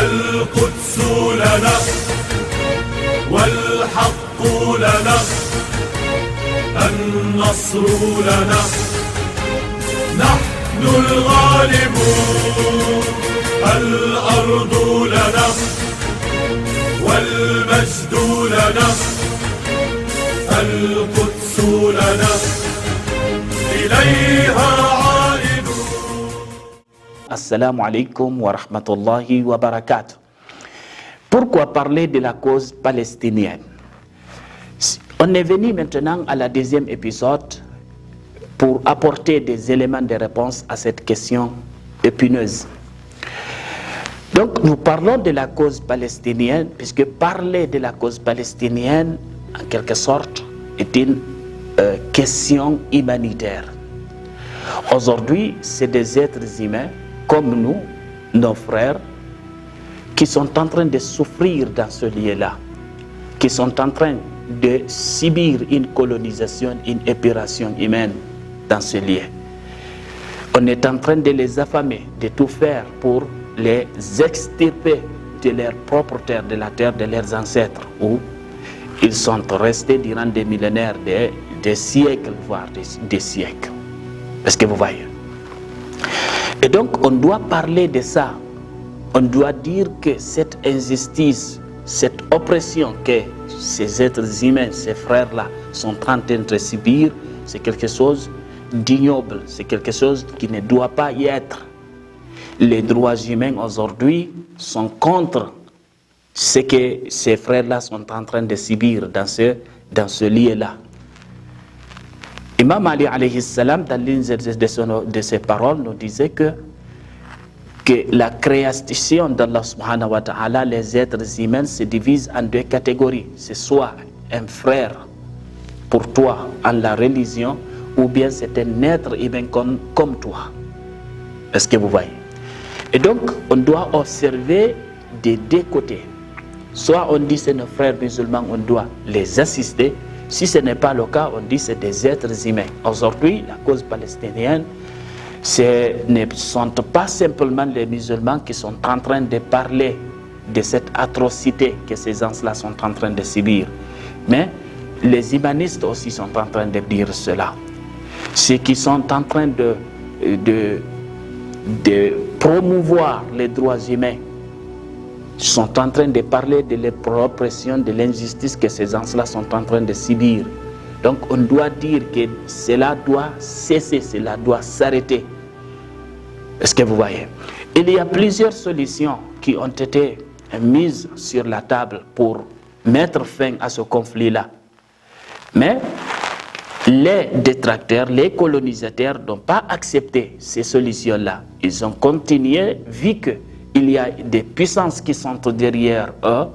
القدس لنا والحق لنا النصر لنا نحن الغالبون الأرض لنا والمجد لنا القدس لنا إليها عائدون. Assalamu alaikum wa rahmatullahi wa barakatuh. Pourquoi parler de la cause palestinienne? On est venu maintenant à la deuxième épisode pour apporter des éléments de réponse à cette question épineuse. Donc nous parlons de la cause palestinienne, puisque parler de la cause palestinienne, en quelque sorte, est une question humanitaire. Aujourd'hui, c'est des êtres humains comme nous, nos frères, qui sont en train de souffrir dans ce lieu-là, qui sont en train de subir une colonisation, une épuration humaine dans ce lieu. On est en train de les affamer, de tout faire pour les extirper de leur propre terre, de la terre de leurs ancêtres, où ils sont restés durant des millénaires, des siècles, voire des siècles. Est-ce que vous voyez? Et donc on doit parler de ça. On doit dire que cette injustice, cette oppression que ces êtres humains, ces frères-là, sont en train de subir, c'est quelque chose d'ignoble, c'est quelque chose qui ne doit pas y être. Les droits humains aujourd'hui sont contre ce que ces frères-là sont en train de subir dans ce lieu-là. Imam Ali alayhi salam, dans l'une de ses paroles, nous disait que la création d'Allah subhanahu wa ta'ala, les êtres humains se divisent en deux catégories. C'est soit un frère pour toi en la religion, ou bien c'est un être humain comme toi. Est-ce que vous voyez? Et donc, on doit observer des deux côtés. Soit on dit c'est nos frères musulmans, on doit les assister. Si ce n'est pas le cas, on dit c'est des êtres humains. Aujourd'hui, la cause palestinienne, ce ne sont pas simplement les musulmans qui sont en train de parler de cette atrocité que ces gens-là sont en train de subir. Mais les humanistes aussi sont en train de dire cela. Ceux qui sont en train de promouvoir les droits humains sont en train de parler de l'oppression, de l'injustice que ces gens-là sont en train de subir. Donc on doit dire que cela doit cesser, cela doit s'arrêter. Est-ce que vous voyez? Il y a plusieurs solutions qui ont été mises sur la table pour mettre fin à ce conflit-là. Mais les détracteurs, les colonisateurs n'ont pas accepté ces solutions-là. Ils ont continué, vu qu'il y a des puissances qui sont derrière eux,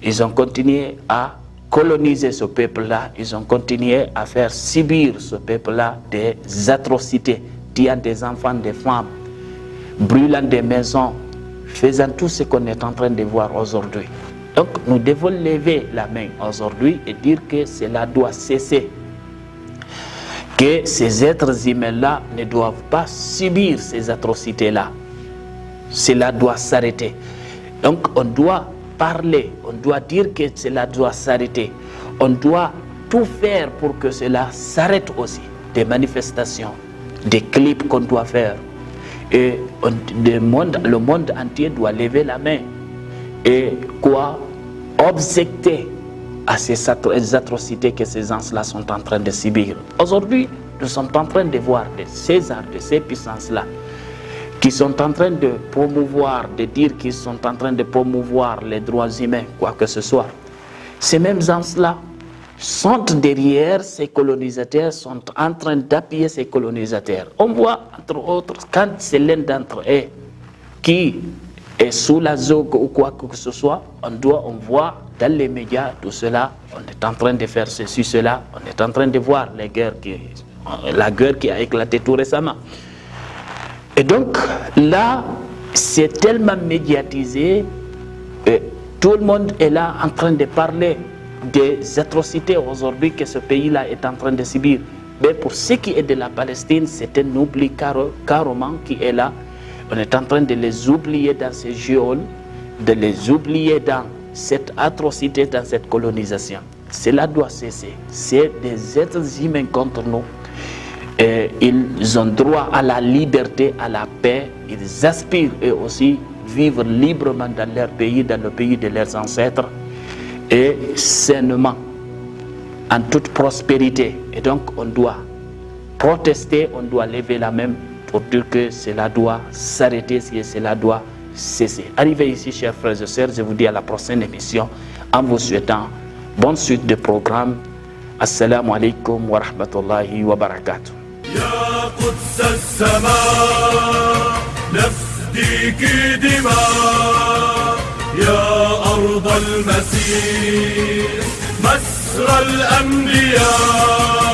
ils ont continué à coloniser ce peuple-là, ils ont continué à faire subir ce peuple-là des atrocités, tuant des enfants, des femmes, brûlant des maisons, faisant tout ce qu'on est en train de voir aujourd'hui. Donc nous devons lever la main aujourd'hui et dire que cela doit cesser, que ces êtres humains-là ne doivent pas subir ces atrocités-là. Cela doit s'arrêter. Donc on doit parler, on doit dire que cela doit s'arrêter. On doit tout faire pour que cela s'arrête aussi. Des manifestations, des clips qu'on doit faire. Et le monde entier doit lever la main et objecter à ces atrocités que ces gens-là sont en train de subir. Aujourd'hui, nous sommes en train de voir de ces arts, de ces puissances-là, qui sont en train de promouvoir, de dire qu'ils sont en train de promouvoir les droits humains, quoi que ce soit. Ces mêmes gens-là sont derrière ces colonisateurs, sont en train d'appuyer ces colonisateurs. On voit, entre autres, quand c'est l'un d'entre eux qui est sous la zogue ou quoi que ce soit, on voit dans les médias tout cela, on est en train de faire ceci, cela, on est en train de voir la guerre qui a éclaté tout récemment. Et donc là, c'est tellement médiatisé, tout le monde est là en train de parler des atrocités aujourd'hui que ce pays-là est en train de subir. Mais pour ce qui est de la Palestine, c'est un oubli carrément qui est là. On est en train de les oublier dans ces geôles de les oublier dans cette atrocité, dans cette colonisation. Cela doit cesser. C'est des êtres humains contre nous. Et ils ont droit à la liberté, à la paix. Ils aspirent eux aussi vivre librement dans leur pays, dans le pays de leurs ancêtres, et sainement, en toute prospérité. Et donc on doit protester, on doit lever la main pour dire que cela doit s'arrêter, cela doit cesser. Arrivé ici, chers frères et sœurs, je vous dis à la prochaine émission en vous souhaitant bonne suite de programme. Assalamu alaikum wa rahmatullahi wa barakatuh. يا قدس السماء نفديك دماء يا أرض المسيح مسرى الأنبياء